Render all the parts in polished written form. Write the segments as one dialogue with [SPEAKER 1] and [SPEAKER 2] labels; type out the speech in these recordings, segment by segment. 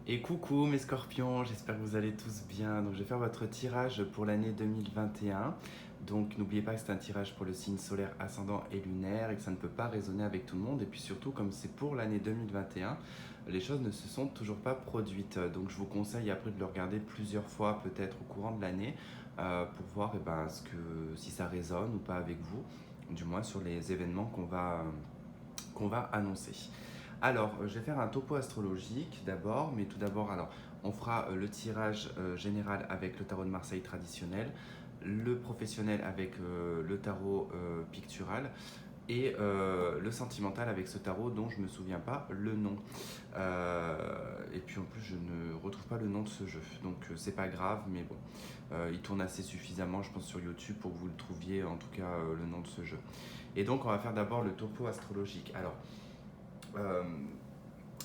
[SPEAKER 1] Et coucou mes scorpions, j'espère que vous allez tous bien. Donc je vais faire votre tirage pour l'année 2021. Donc n'oubliez pas que c'est un tirage pour le signe solaire ascendant et lunaire et que ça ne peut pas résonner avec tout le monde. Et puis surtout, comme c'est pour l'année 2021, les choses ne se sont toujours pas produites. Donc je vous conseille après de le regarder plusieurs fois, peut-être au courant de l'année, pour voir si ça résonne ou pas avec vous, du moins sur les événements qu'on va annoncer. Alors, je vais faire un topo astrologique d'abord, mais tout d'abord, on fera le tirage général avec le tarot de Marseille traditionnel, le professionnel avec le tarot pictural et le sentimental avec ce tarot dont je ne me souviens pas le nom. Et puis en plus, je ne retrouve pas le nom de ce jeu, donc c'est pas grave, mais bon, il tourne assez suffisamment, je pense, sur YouTube pour que vous le trouviez, en tout cas, le nom de ce jeu. Et donc, on va faire d'abord le topo astrologique. Alors, euh,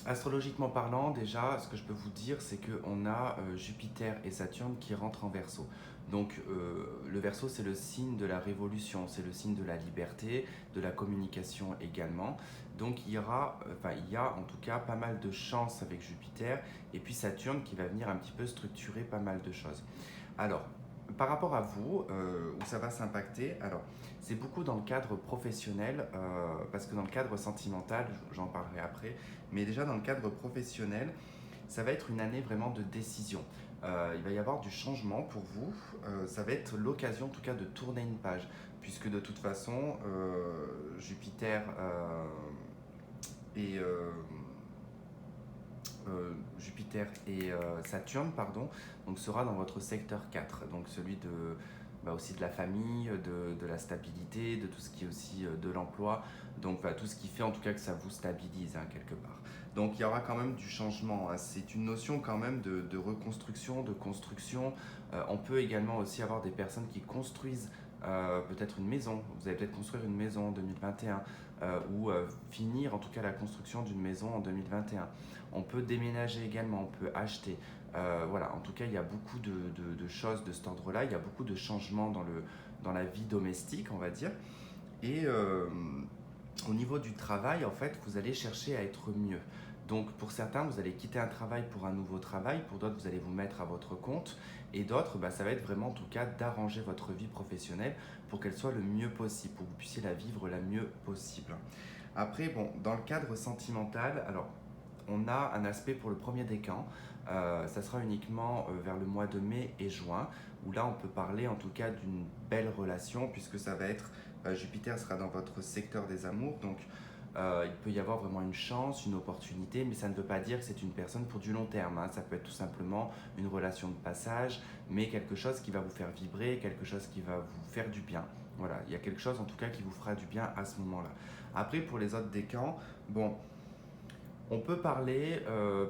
[SPEAKER 1] astrologiquement parlant, déjà, ce que je peux vous dire, c'est qu'on a Jupiter et Saturne qui rentrent en Verseau. Donc, le Verseau, c'est le signe de la révolution, c'est le signe de la liberté, de la communication également. Donc, il y a en tout cas pas mal de chance avec Jupiter et puis Saturne qui va venir un petit peu structurer pas mal de choses. Alors, par rapport à vous, où ça va s'impacter, alors c'est beaucoup dans le cadre professionnel, parce que dans le cadre sentimental, j'en parlerai après, mais déjà dans le cadre professionnel, ça va être une année vraiment de décision. Il va y avoir du changement pour vous, ça va être l'occasion en tout cas de tourner une page, puisque de toute façon, Jupiter et Saturne, pardon, donc sera dans votre secteur 4, donc celui aussi de la famille, de la stabilité, de tout ce qui est aussi de l'emploi, donc tout ce qui fait en tout cas que ça vous stabilise quelque part. Donc il y aura quand même du changement, hein. C'est une notion quand même de reconstruction, de construction. On peut également aussi avoir des personnes qui construisent peut-être une maison. Vous allez peut-être construire une maison en 2021 ou finir en tout cas la construction d'une maison en 2021. On peut déménager également, on peut acheter. Voilà, en tout cas, il y a beaucoup de choses de cet ordre-là. Il y a beaucoup de changements dans la vie domestique, on va dire. Et au niveau du travail, en fait, vous allez chercher à être mieux. Donc, pour certains, vous allez quitter un travail pour un nouveau travail. Pour d'autres, vous allez vous mettre à votre compte. Et d'autres, ça va être vraiment, en tout cas, d'arranger votre vie professionnelle pour qu'elle soit le mieux possible, pour que vous puissiez la vivre la mieux possible. Après, bon, dans le cadre sentimental, alors, on a un aspect pour le premier décan. Ça sera uniquement vers le mois de mai et juin, où là on peut parler en tout cas d'une belle relation, puisque ça va être Jupiter sera dans votre secteur des amours, donc il peut y avoir vraiment une chance, une opportunité, mais ça ne veut pas dire que c'est une personne pour du long terme, hein. Ça peut être tout simplement une relation de passage, mais quelque chose qui va vous faire vibrer, quelque chose qui va vous faire du bien. Voilà, il y a quelque chose en tout cas qui vous fera du bien à ce moment-là. Après, pour les autres décans, bon, on peut parler,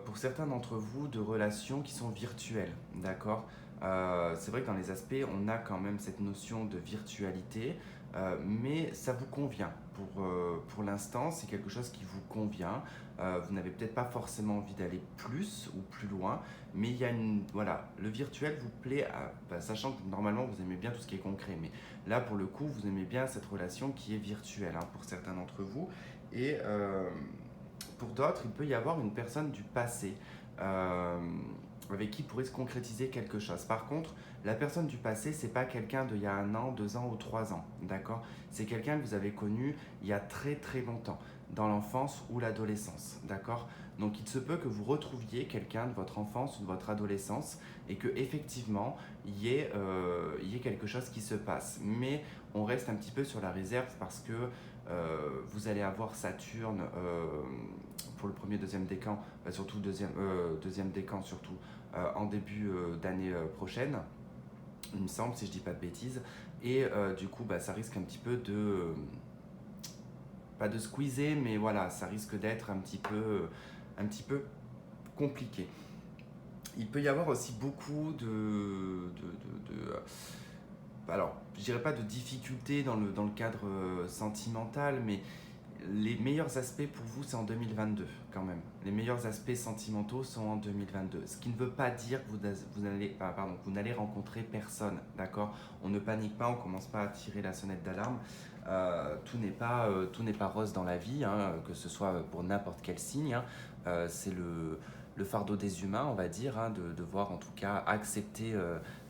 [SPEAKER 1] pour certains d'entre vous, de relations qui sont virtuelles, d'accord. C'est vrai que dans les aspects, on a quand même cette notion de virtualité, mais ça vous convient. Pour l'instant, c'est quelque chose qui vous convient. Vous n'avez peut-être pas forcément envie d'aller plus ou plus loin, mais il y a voilà, le virtuel vous plaît, sachant que normalement vous aimez bien tout ce qui est concret, mais là pour le coup, vous aimez bien cette relation qui est virtuelle, hein, pour certains d'entre vous. Et pour d'autres, il peut y avoir une personne du passé euh, avec qui pourrait se concrétiser quelque chose. Par contre, la personne du passé, c'est pas quelqu'un d'il y a 1 an, 2 ans ou 3 ans, d'accord. C'est quelqu'un que vous avez connu il y a très très longtemps, dans l'enfance ou l'adolescence, d'accord. Donc il se peut que vous retrouviez quelqu'un de votre enfance ou de votre adolescence et que effectivement il y ait quelque chose qui se passe. Mais on reste un petit peu sur la réserve parce que vous allez avoir Saturne pour le premier, deuxième décan, surtout deuxième décan surtout, en début d'année prochaine, il me semble, si je dis pas de bêtises. Et du coup, ça risque un petit peu pas de squeezer, mais voilà, ça risque d'être un petit peu compliqué. Il peut y avoir aussi beaucoup alors, je dirais pas de difficultés dans le cadre sentimental, mais les meilleurs aspects pour vous, c'est en 2022 quand même. Les meilleurs aspects sentimentaux sont en 2022. Ce qui ne veut pas dire que vous n'allez rencontrer personne, d'accord. On ne panique pas, on ne commence pas à tirer la sonnette d'alarme. Tout n'est pas rose dans la vie, hein, que ce soit pour n'importe quel signe, hein. c'est le fardeau des humains, on va dire, hein, de devoir en tout cas accepter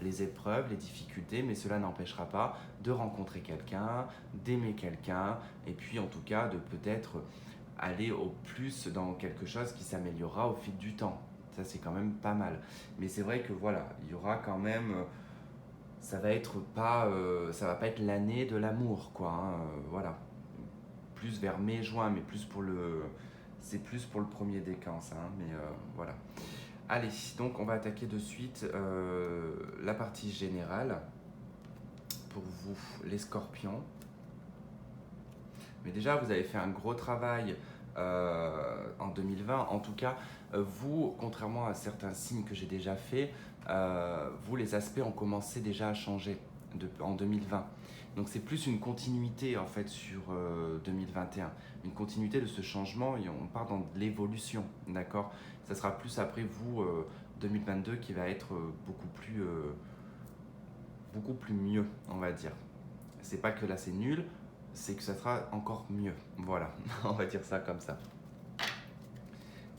[SPEAKER 1] les épreuves, les difficultés, mais cela n'empêchera pas de rencontrer quelqu'un, d'aimer quelqu'un, et puis en tout cas de peut-être aller au plus dans quelque chose qui s'améliorera au fil du temps. Ça, c'est quand même pas mal. Mais c'est vrai que voilà, il y aura quand même, ça va pas être l'année de l'amour, quoi, hein, voilà. Plus vers mai, juin, mais c'est plus pour le premier décan, ça, hein, mais voilà. Allez, donc on va attaquer de suite la partie générale pour vous, les scorpions. Mais déjà, vous avez fait un gros travail en 2020. En tout cas, vous, contrairement à certains signes que j'ai déjà fait, vous, les aspects ont commencé déjà à changer en 2020. Donc c'est plus une continuité en fait sur 2021, une continuité de ce changement et on part dans l'évolution, d'accord. Ça sera plus après vous 2022 qui va être beaucoup plus mieux, on va dire. C'est pas que là c'est nul, c'est que ça sera encore mieux. Voilà, on va dire ça comme ça.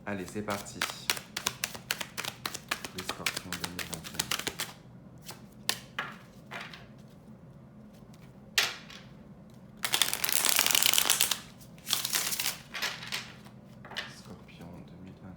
[SPEAKER 1] Allez, c'est parti. Les scorpions 2021. Scorpion 2021.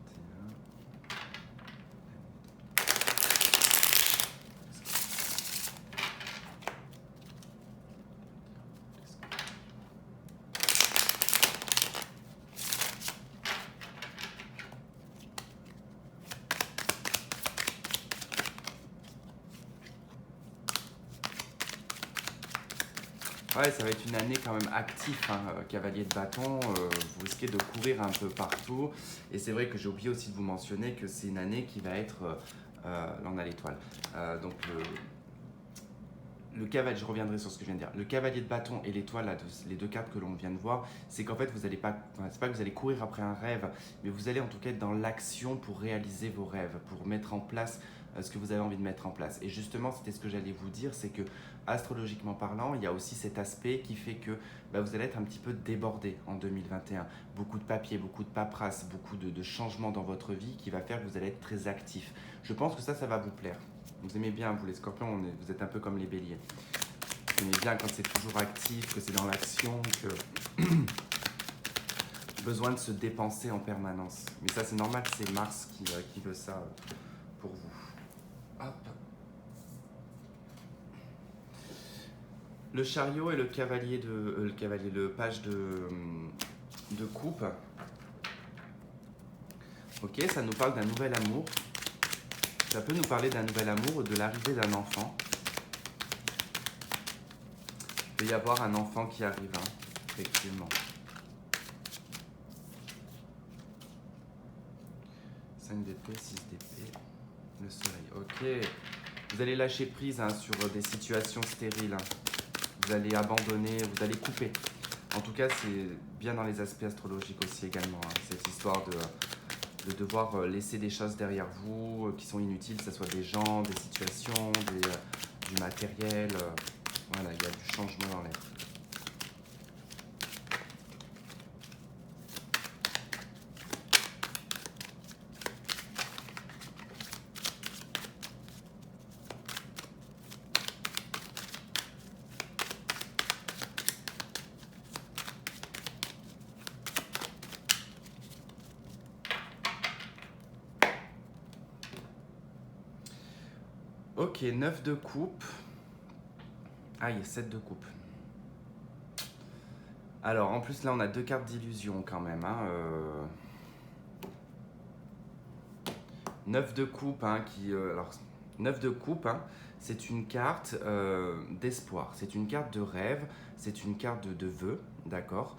[SPEAKER 1] Ouais, ça va être une année quand même active, hein, cavalier de bâton. Vous risquez de courir un peu partout. Et c'est vrai que j'ai oublié aussi de vous mentionner que c'est une année qui va être. Là, on a l'étoile. Donc, le cavalier, je reviendrai sur ce que je viens de dire. Le cavalier de bâton et l'étoile, les deux cartes que l'on vient de voir, c'est qu'en fait, vous allez pas, enfin, c'est pas que vous allez courir après un rêve, mais vous allez en tout cas être dans l'action pour réaliser vos rêves, pour mettre en place ce que vous avez envie de mettre en place. Et justement, c'était ce que j'allais vous dire, c'est que astrologiquement parlant, il y a aussi cet aspect qui fait que vous allez être un petit peu débordé en 2021. Beaucoup de papiers, beaucoup de paperasse, beaucoup de changements dans votre vie qui va faire que vous allez être très actif. Je pense que ça va vous plaire. Vous aimez bien, vous les scorpions, vous êtes un peu comme les béliers. Vous aimez bien quand c'est toujours actif, que c'est dans l'action, que besoin de se dépenser en permanence. Mais ça, c'est normal, c'est Mars qui veut ça pour vous. Hop. Le chariot et le cavalier le page de coupe. Ok, ça nous parle d'un nouvel amour. Ça peut nous parler d'un nouvel amour ou de l'arrivée d'un enfant. Il peut y avoir un enfant qui arrive, hein, effectivement. 5 d'épée, 6 d'épée, le soleil. Ok, vous allez lâcher prise hein, sur des situations stériles. Hein. Vous allez abandonner, vous allez couper. En tout cas, c'est bien dans les aspects astrologiques aussi également. Hein, cette histoire de devoir laisser des choses derrière vous qui sont inutiles, que ce soit des gens, des situations, du matériel. Voilà, il y a du changement dans l'air. Ok, 9 de coupe. Ah, il y a 7 de coupe. Alors, en plus, là, on a 2 cartes d'illusion quand même. Hein, 9 de coupe, hein, alors, 9 de coupe, hein, c'est une carte d'espoir. C'est une carte de rêve. C'est une carte de vœux, d'accord,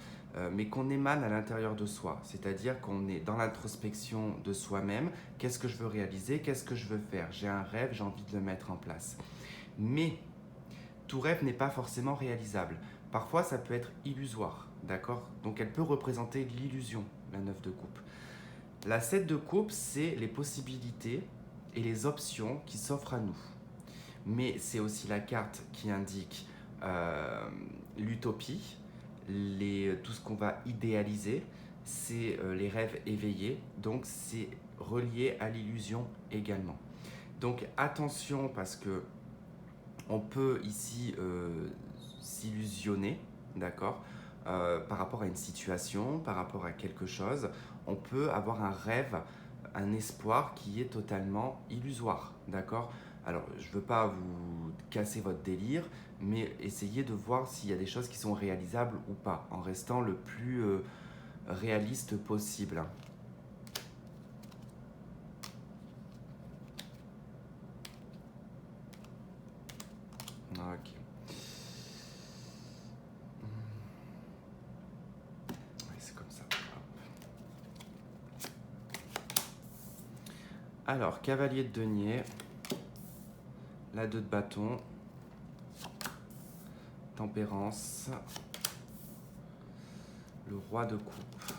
[SPEAKER 1] mais qu'on émane à l'intérieur de soi. C'est-à-dire qu'on est dans l'introspection de soi-même. Qu'est-ce que je veux réaliser? Qu'est-ce que je veux faire? J'ai un rêve, j'ai envie de le mettre en place. Mais tout rêve n'est pas forcément réalisable. Parfois, ça peut être illusoire, d'accord? Donc, elle peut représenter l'illusion, la 9 de coupe. La 7 de coupe, c'est les possibilités et les options qui s'offrent à nous. Mais c'est aussi la carte qui indique l'utopie, tout ce qu'on va idéaliser, c'est les rêves éveillés, donc c'est relié à l'illusion également. Donc attention parce que on peut ici s'illusionner, d'accord, par rapport à une situation, par rapport à quelque chose. On peut avoir un rêve, un espoir qui est totalement illusoire, d'accord. Alors, je ne veux pas vous casser votre délire, mais essayez de voir s'il y a des choses qui sont réalisables ou pas, en restant le plus réaliste possible. Ok. Ouais, c'est comme ça. Hop. Alors, cavalier de denier, la 2 de bâton, tempérance, le roi de coupe,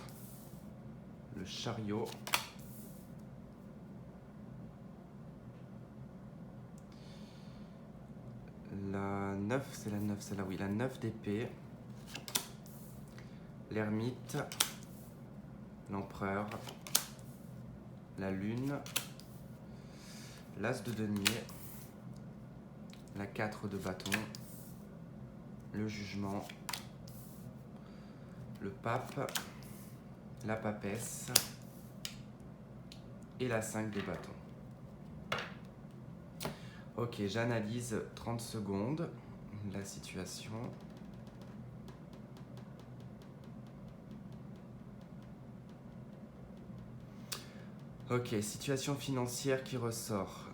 [SPEAKER 1] le chariot, la 9, c'est la 9, c'est là, oui, la 9 d'épée, l'ermite, l'empereur, la lune, l'as de denier, la 4 de bâton, le jugement, le pape, la papesse et la 5 de bâton. Ok, j'analyse 30 secondes la situation. Ok, situation financière qui ressort.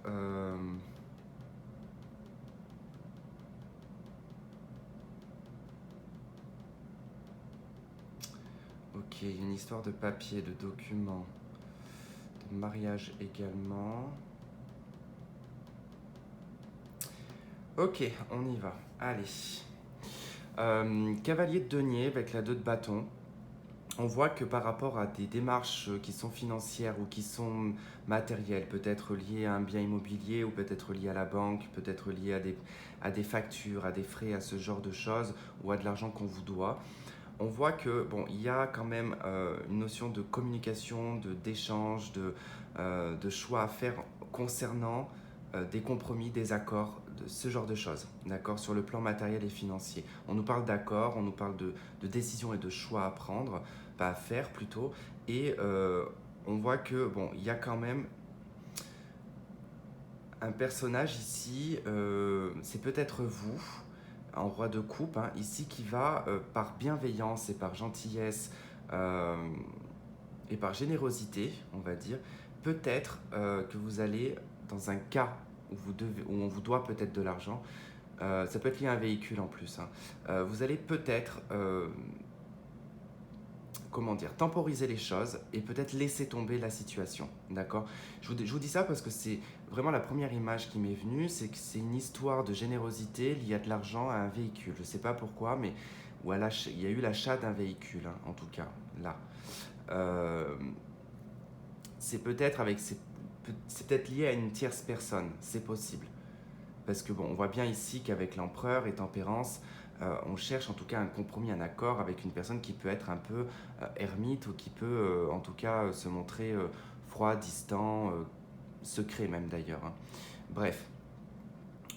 [SPEAKER 1] Ok, une histoire de papier, de documents, de mariage également. Ok, on y va. Allez. Cavalier de denier avec la 2 de bâton. On voit que par rapport à des démarches qui sont financières ou qui sont matérielles, peut-être liées à un bien immobilier ou peut-être liées à la banque, peut-être liées à des factures, à des frais, à ce genre de choses ou à de l'argent qu'on vous doit, on voit que bon, il y a quand même une notion de communication, d'échange, de choix à faire concernant des compromis, des accords, de ce genre de choses, d'accord, sur le plan matériel et financier. On nous parle d'accords, on nous parle de décisions et de choix à prendre, pas à faire plutôt, et on voit que bon, il y a quand même un personnage ici, c'est peut-être vous, en roi de coupe, hein, ici qui va par bienveillance et par gentillesse euh, et par générosité, on va dire, peut-être que vous allez dans un cas où on vous doit peut-être de l'argent, ça peut être lié à un véhicule en plus, hein, vous allez peut-être comment dire, temporiser les choses et peut-être laisser tomber la situation, d'accord. Je vous dis ça parce que c'est vraiment la première image qui m'est venue, c'est que c'est une histoire de générosité liée à de l'argent, à un véhicule. Je ne sais pas pourquoi, mais il y a eu l'achat d'un véhicule, hein, en tout cas, là. Euh, c'est peut-être c'est peut-être lié à une tierce personne, c'est possible. Parce que bon, on voit bien ici qu'avec l'empereur et tempérance, on cherche en tout cas un compromis, un accord avec une personne qui peut être un peu ermite ou qui peut en tout cas se montrer froid, distant, secret même d'ailleurs, hein. Bref,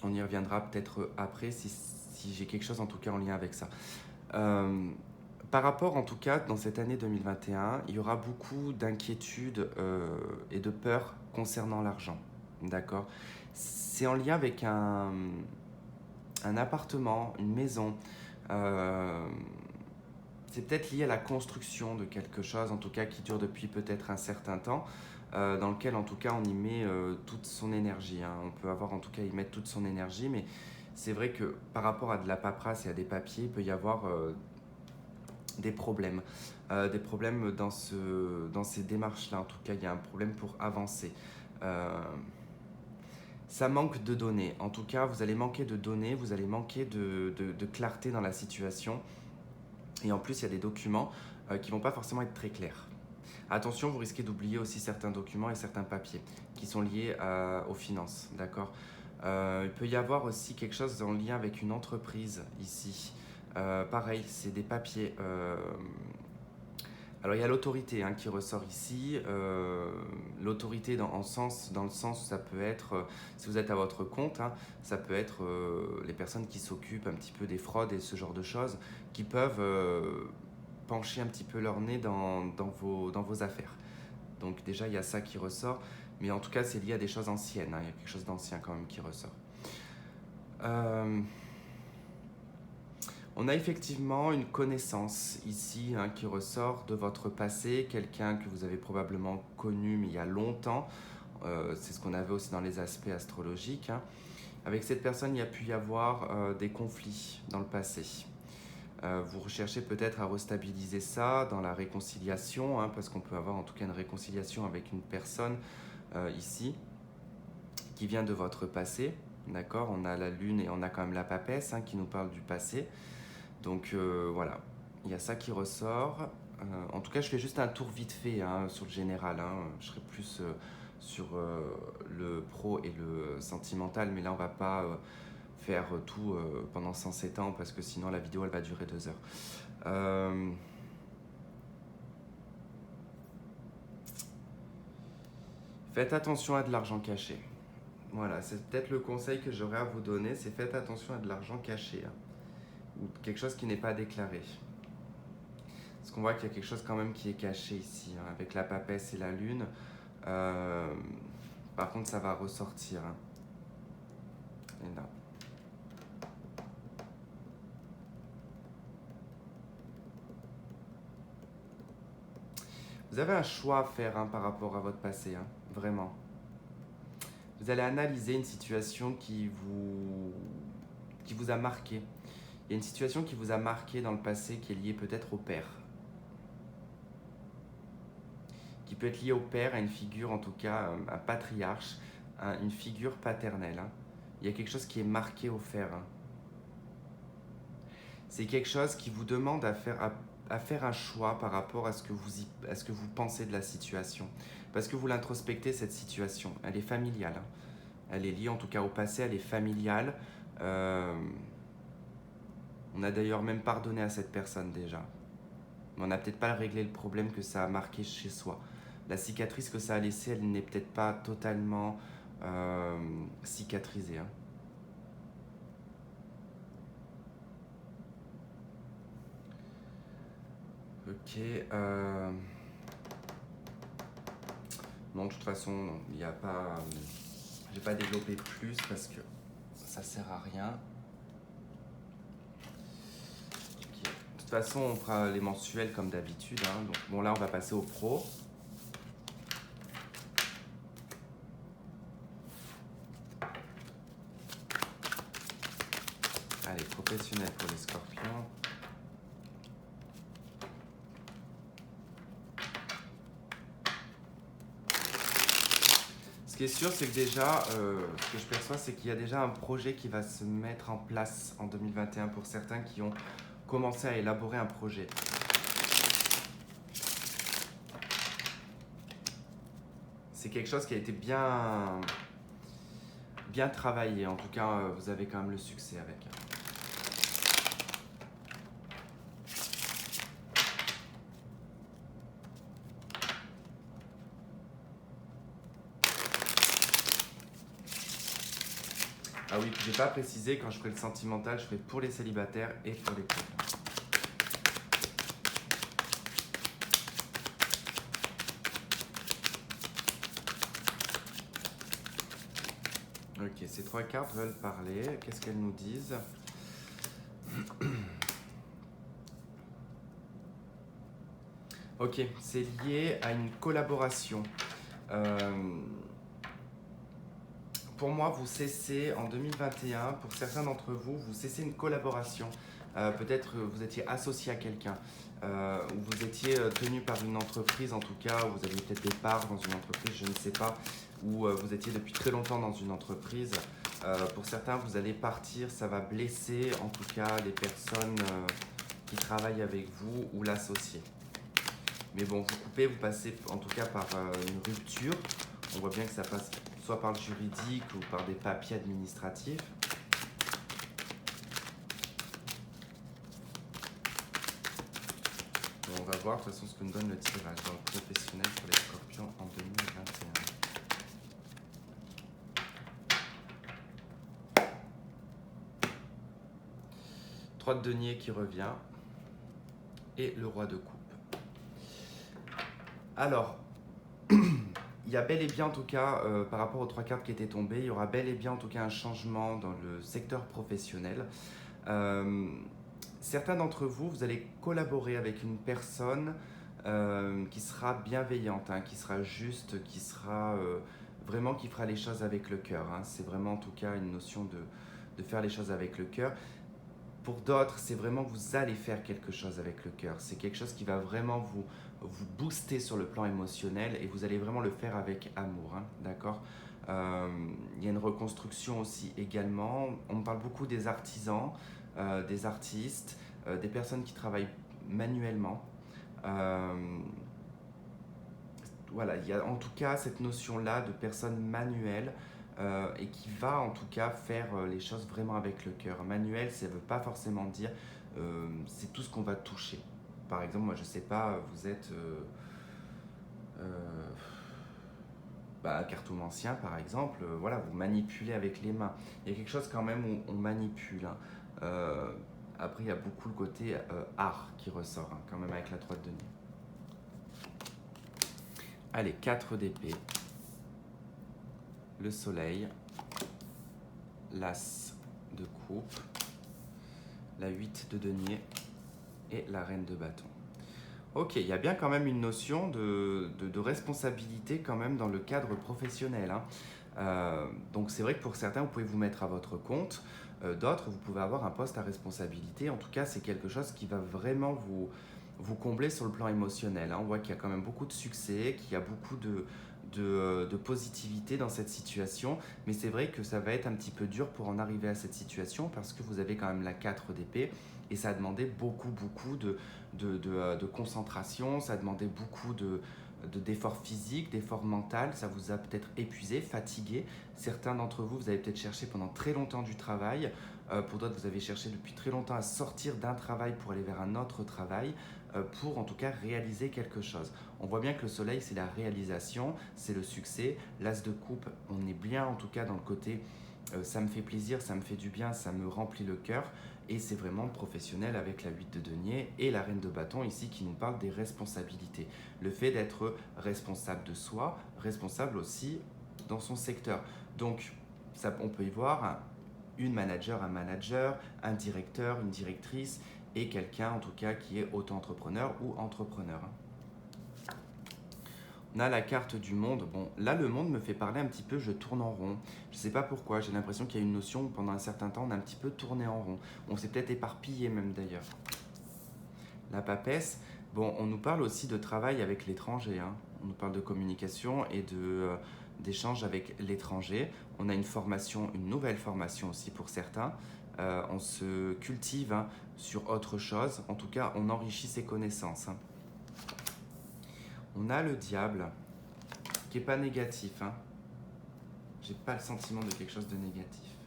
[SPEAKER 1] on y reviendra peut-être après si j'ai quelque chose en tout cas en lien avec ça. Euh, Par rapport en tout cas dans cette année 2021, il y aura beaucoup d'inquiétudes et de peurs concernant l'argent, d'accord. C'est en lien avec un appartement, une maison. Euh, c'est peut-être lié à la construction de quelque chose, en tout cas qui dure depuis peut-être un certain temps, dans lequel en tout cas on y met toute son énergie, hein. On peut avoir en tout cas y mettre toute son énergie, mais c'est vrai que par rapport à de la paperasse et à des papiers, il peut y avoir des problèmes. Des problèmes dans ces démarches-là, en tout cas il y a un problème pour avancer. Euh, Ça manque de données. En tout cas, vous allez manquer de données, vous allez manquer de clarté dans la situation. Et en plus, il y a des documents qui ne vont pas forcément être très clairs. Attention, vous risquez d'oublier aussi certains documents et certains papiers qui sont liés aux finances, d'accord. Il peut y avoir aussi quelque chose en lien avec une entreprise ici. Pareil, c'est des papiers Alors il y a l'autorité hein, qui ressort ici. L'autorité dans le sens où ça peut être, si vous êtes à votre compte, hein, ça peut être les personnes qui s'occupent un petit peu des fraudes et ce genre de choses, qui peuvent pencher un petit peu leur nez dans vos affaires. Donc déjà il y a ça qui ressort, mais en tout cas c'est lié à des choses anciennes, hein, il y a quelque chose d'ancien quand même qui ressort. On a effectivement une connaissance ici hein, qui ressort de votre passé, quelqu'un que vous avez probablement connu mais il y a longtemps. C'est ce qu'on avait aussi dans les aspects astrologiques. Hein. Avec cette personne, il y a pu y avoir des conflits dans le passé. Vous recherchez peut-être à restabiliser ça dans la réconciliation, hein, parce qu'on peut avoir en tout cas une réconciliation avec une personne ici qui vient de votre passé. D'accord, on a la lune et on a quand même la papesse hein, qui nous parle du passé. Donc voilà, il y a ça qui ressort. En tout cas, je fais juste un tour vite fait hein, sur le général. Hein. Je serai plus sur le pro et le sentimental, mais là, on va pas faire tout pendant 107 ans parce que sinon, la vidéo, elle va durer 2 heures. Faites attention à de l'argent caché. Voilà, c'est peut-être le conseil que j'aurais à vous donner, c'est faites attention à de l'argent caché. Hein. Ou quelque chose qui n'est pas déclaré. Parce qu'on voit qu'il y a quelque chose quand même qui est caché ici, hein, avec la papesse et la lune. Par contre, ça va ressortir. Hein. Et là. Vous avez un choix à faire hein, par rapport à votre passé, hein, vraiment. Vous allez analyser une situation qui vous a marqué. Il y a une situation qui vous a marqué dans le passé qui est liée peut-être au père. Qui peut être liée au père, à une figure, en tout cas, un patriarche, une figure paternelle. Hein. Il y a quelque chose qui est marqué au fer. Hein. C'est quelque chose qui vous demande à faire un choix par rapport à ce que vous pensez de la situation. Parce que vous l'introspectez, cette situation. Elle est familiale. Hein. Elle est liée en tout cas au passé, elle est familiale. On a d'ailleurs même pardonné à cette personne déjà. Mais on n'a peut-être pas réglé le problème que ça a marqué chez soi. La cicatrice que ça a laissée, elle n'est peut-être pas totalement cicatrisée. Hein. Ok. Non, de toute façon, il n'y a pas. Je vais pas développer plus parce que ça sert à rien. Okay. De toute façon, on fera les mensuels comme d'habitude. Hein. Donc bon, là, on va passer au pro. Allez, professionnel pour les scorpions. Ce qui est sûr, c'est que déjà, ce que je perçois, c'est qu'il y a déjà un projet qui va se mettre en place en 2021 pour certains qui ont commencé à élaborer un projet. C'est quelque chose qui a été bien travaillé. En tout cas, vous avez quand même le succès avec. Ah oui, je n'ai pas précisé, quand je ferai le sentimental, je ferai pour les célibataires et pour les couples. Ok, ces 3 cartes veulent parler. Qu'est-ce qu'elles nous disent? Ok, c'est lié à une collaboration. Pour moi, vous cessez en 2021, pour certains d'entre vous, vous cessez une collaboration. Peut-être vous étiez associé à quelqu'un, ou vous étiez tenu par une entreprise en tout cas, ou vous aviez peut-être des parts dans une entreprise, je ne sais pas, ou vous étiez depuis très longtemps dans une entreprise. Pour certains, vous allez partir, ça va blesser en tout cas les personnes qui travaillent avec vous ou l'associé. Mais bon, vous coupez, vous passez en tout cas par une rupture. On voit bien que ça passe soit par le juridique ou par des papiers administratifs. On va voir de toute façon ce que nous donne le tirage dans le professionnel pour les scorpions en 2021. 3 de denier qui revient et le roi de coupe. Alors, il y a bel et bien en tout cas, par rapport aux 3 cartes qui étaient tombées, il y aura bel et bien en tout cas un changement dans le secteur professionnel. Certains d'entre vous, vous allez collaborer avec une personne qui sera bienveillante, hein, qui sera juste, qui sera vraiment qui fera les choses avec le cœur. Hein. C'est vraiment en tout cas une notion de faire les choses avec le cœur. Pour d'autres, c'est vraiment que vous allez faire quelque chose avec le cœur. C'est quelque chose qui va vraiment vous booster sur le plan émotionnel et vous allez vraiment le faire avec amour. Hein, d'accord. Il y a une reconstruction aussi également. On parle beaucoup des artisans, des artistes, des personnes qui travaillent manuellement. Voilà, il y a en tout cas cette notion-là de personne manuelle et qui va en tout cas faire les choses vraiment avec le cœur. Manuel, ça ne veut pas forcément dire c'est tout ce qu'on va toucher. Par exemple, moi je ne sais pas, vous êtes cartomancien par exemple, voilà, vous manipulez avec les mains. Il y a quelque chose quand même où on manipule. Hein. Après, il y a beaucoup le côté art qui ressort hein, quand même avec la 3 de denier. Allez, 4 d'épée, le soleil, l'as de coupe, la 8 de denier et la reine de bâton. Ok, il y a bien quand même une notion de responsabilité quand même dans le cadre professionnel. Hein. Donc c'est vrai que pour certains, vous pouvez vous mettre à votre compte. D'autres, vous pouvez avoir un poste à responsabilité. En tout cas, c'est quelque chose qui va vraiment vous combler sur le plan émotionnel. Hein. On voit qu'il y a quand même beaucoup de succès, qu'il y a beaucoup de positivité dans cette situation. Mais c'est vrai que ça va être un petit peu dur pour en arriver à cette situation parce que vous avez quand même la 4 d'épée. Et ça a demandé beaucoup de concentration, ça a demandé beaucoup d'efforts physiques, d'efforts mentaux, ça vous a peut-être épuisé, fatigué. Certains d'entre vous, vous avez peut-être cherché pendant très longtemps du travail. Pour d'autres, vous avez cherché depuis très longtemps à sortir d'un travail pour aller vers un autre travail, pour en tout cas réaliser quelque chose. On voit bien que le soleil, c'est la réalisation, c'est le succès. L'as de coupe, on est bien en tout cas dans le côté ça me fait plaisir, ça me fait du bien, ça me remplit le cœur. Et c'est vraiment professionnel avec la 8 de denier et la reine de bâton ici qui nous parle des responsabilités. Le fait d'être responsable de soi, responsable aussi dans son secteur. Donc, ça, on peut y voir une manager, un manager, un directeur, une directrice et quelqu'un en tout cas qui est auto-entrepreneur ou entrepreneur. On a la carte du monde. Bon, là, le monde me fait parler un petit peu, je tourne en rond. Je ne sais pas pourquoi, j'ai l'impression qu'il y a une notion où pendant un certain temps, on a un petit peu tourné en rond. On s'est peut-être éparpillé même d'ailleurs. La papesse, bon, on nous parle aussi de travail avec l'étranger. Hein. On nous parle de communication et d'échange avec l'étranger. On a une formation, une nouvelle formation aussi pour certains. On se cultive hein, sur autre chose. En tout cas, on enrichit ses connaissances. Hein. On a le diable, qui n'est pas négatif. Hein. J'ai pas le sentiment de quelque chose de négatif.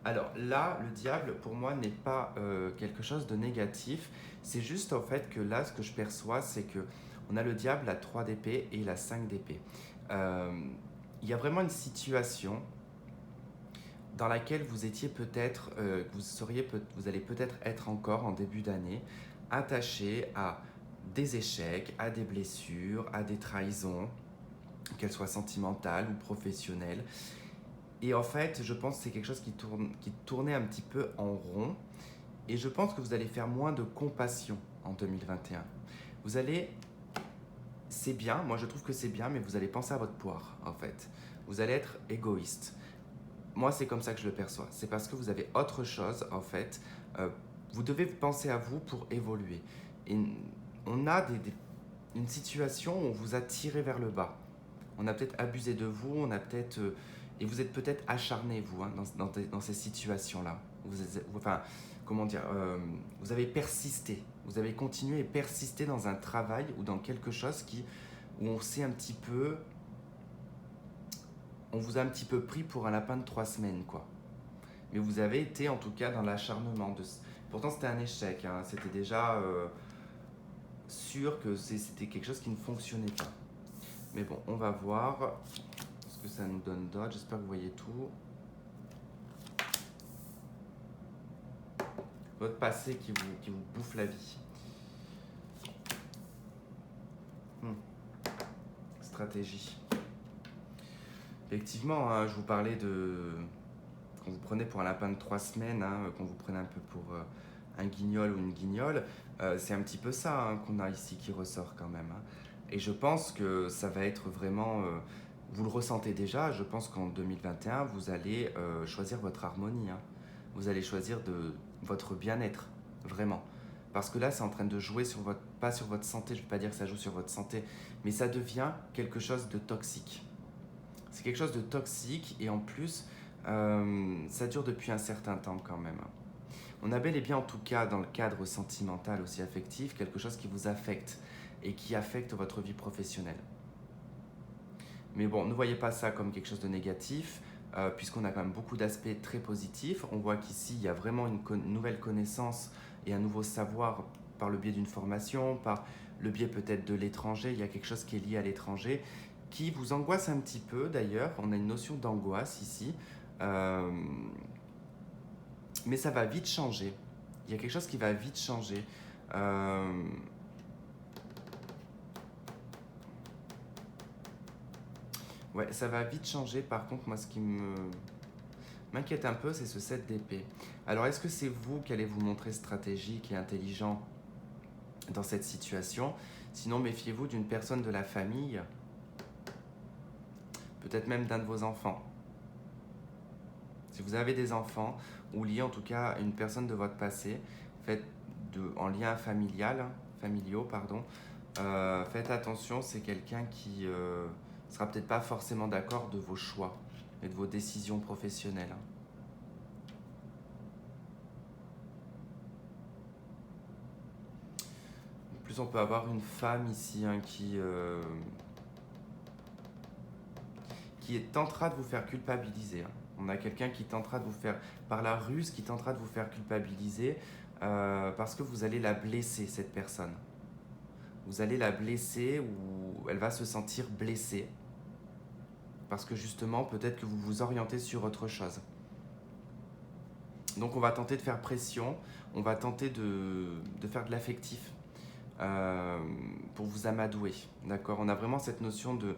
[SPEAKER 1] Alors là, le diable, pour moi, n'est pas quelque chose de négatif. C'est juste en fait que là, ce que je perçois, c'est que on a le diable, la 3 d'épée et la 5 d'épée. Il y a vraiment une situation dans laquelle vous étiez peut-être, vous allez peut-être être encore en début d'année, attaché à des échecs, à des blessures, à des trahisons, qu'elles soient sentimentales ou professionnelles. Et en fait, je pense que c'est quelque chose qui tournait un petit peu en rond. Et je pense que vous allez faire moins de compassion en 2021. Vous allez, c'est bien, moi je trouve que c'est bien, mais vous allez penser à votre poire en fait. Vous allez être égoïste. Moi, c'est comme ça que je le perçois. C'est parce que vous avez autre chose en fait. Vous devez penser à vous pour évoluer. Et on a une situation où on vous a tiré vers le bas. On a peut-être abusé de vous, on a peut-être et vous êtes peut-être acharné vous hein, dans ces situations-là. Vous avez persisté, vous avez continué et persisté dans un travail ou dans quelque chose où on s'est un petit peu, on vous a un petit peu pris pour un lapin de 3 semaines quoi. Mais vous avez été en tout cas dans l'acharnement. Pourtant c'était un échec, hein, c'était déjà sûr que c'était quelque chose qui ne fonctionnait pas. Mais bon, on va voir ce que ça nous donne d'autre. J'espère que vous voyez tout. Votre passé qui vous bouffe la vie. Stratégie. Effectivement, hein, je vous parlais de... Quand vous prenez pour un lapin de 3 semaines, hein, quand vous prenez un peu pour un guignol ou une guignole, c'est un petit peu ça hein, qu'on a ici qui ressort quand même. Hein. Et je pense que ça va être vraiment... vous le ressentez déjà, je pense qu'en 2021, vous allez choisir votre harmonie. Hein. Vous allez choisir votre bien-être, vraiment. Parce que là, c'est en train de jouer sur votre... Pas sur votre santé, je ne vais pas dire que ça joue sur votre santé, mais ça devient quelque chose de toxique. C'est quelque chose de toxique et en plus, ça dure depuis un certain temps quand même. On a bel et bien en tout cas dans le cadre sentimental aussi affectif, quelque chose qui vous affecte et qui affecte votre vie professionnelle. Mais bon, ne voyez pas ça comme quelque chose de négatif, puisqu'on a quand même beaucoup d'aspects très positifs. On voit qu'ici, il y a vraiment une nouvelle connaissance et un nouveau savoir par le biais d'une formation, par le biais peut-être de l'étranger. Il y a quelque chose qui est lié à l'étranger, qui vous angoisse un petit peu d'ailleurs. On a une notion d'angoisse ici. Mais ça va vite changer. Il y a quelque chose qui va vite changer. Ouais, ça va vite changer. Par contre, moi, ce qui m'inquiète un peu, c'est ce 7 d'épée. Alors, est-ce que c'est vous qui allez vous montrer stratégique et intelligent dans cette situation? Sinon, méfiez-vous d'une personne de la famille, peut-être même d'un de vos enfants. Si vous avez des enfants, ou liés en tout cas à une personne de votre passé, en lien familiaux, pardon, faites attention, c'est quelqu'un qui sera peut-être pas forcément d'accord de vos choix et de vos décisions professionnelles. En plus, on peut avoir une femme ici hein, qui tentera de vous faire culpabiliser. Hein. On a quelqu'un qui tentera de vous faire, par la ruse, qui tentera de vous faire culpabiliser parce que vous allez la blesser, cette personne. Vous allez la blesser ou elle va se sentir blessée. Parce que justement, peut-être que vous vous orientez sur autre chose. Donc on va tenter de faire pression, on va tenter de faire de l'affectif pour vous amadouer. D'accord? On a vraiment cette notion de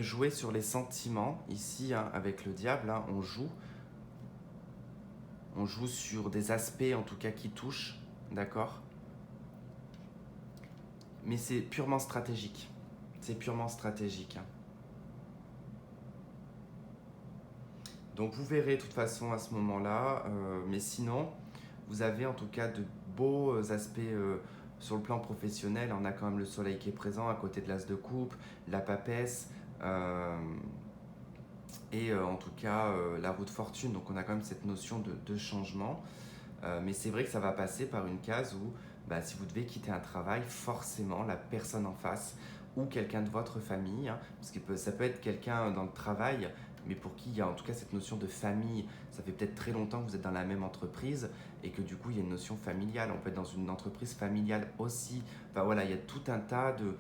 [SPEAKER 1] jouer sur les sentiments. Ici, hein, avec le diable, hein, on joue sur des aspects en tout cas qui touchent. D'accord? Mais c'est purement stratégique. C'est purement stratégique. Hein. Donc vous verrez de toute façon à ce moment-là, mais sinon, vous avez en tout cas de beaux aspects sur le plan professionnel. On a quand même le soleil qui est présent à côté de l'as de coupe, la papesse et en tout cas la roue de fortune. Donc on a quand même cette notion de changement. Mais c'est vrai que ça va passer par une case où si vous devez quitter un travail, forcément la personne en face ou quelqu'un de votre famille, hein, parce que ça peut être quelqu'un dans le travail, mais pour qui il y a en tout cas cette notion de famille. Ça fait peut-être très longtemps que vous êtes dans la même entreprise et que du coup il y a une notion familiale. On peut être dans une entreprise familiale aussi. Enfin voilà, il y a tout un tas de...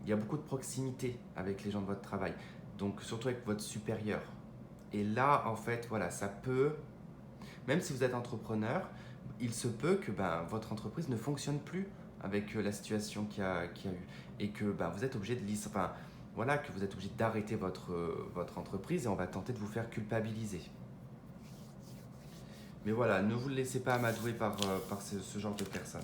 [SPEAKER 1] Il y a beaucoup de proximité avec les gens de votre travail, donc surtout avec votre supérieur. Et là, en fait, voilà, ça peut... Même si vous êtes entrepreneur, il se peut que votre entreprise ne fonctionne plus avec la situation qu'il y a eu et que vous êtes obligé de que vous êtes obligé d'arrêter votre entreprise et on va tenter de vous faire culpabiliser. Mais voilà, ne vous laissez pas amadouer par ce genre de personnes.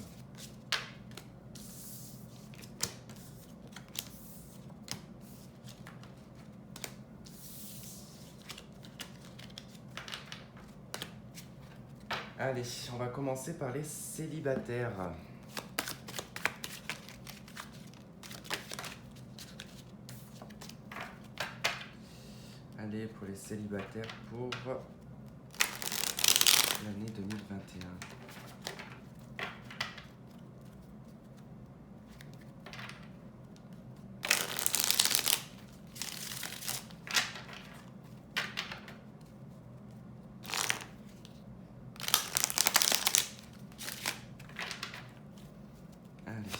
[SPEAKER 1] Allez, on va commencer par les célibataires. Allez, pour les célibataires pour l'année 2021. Allez.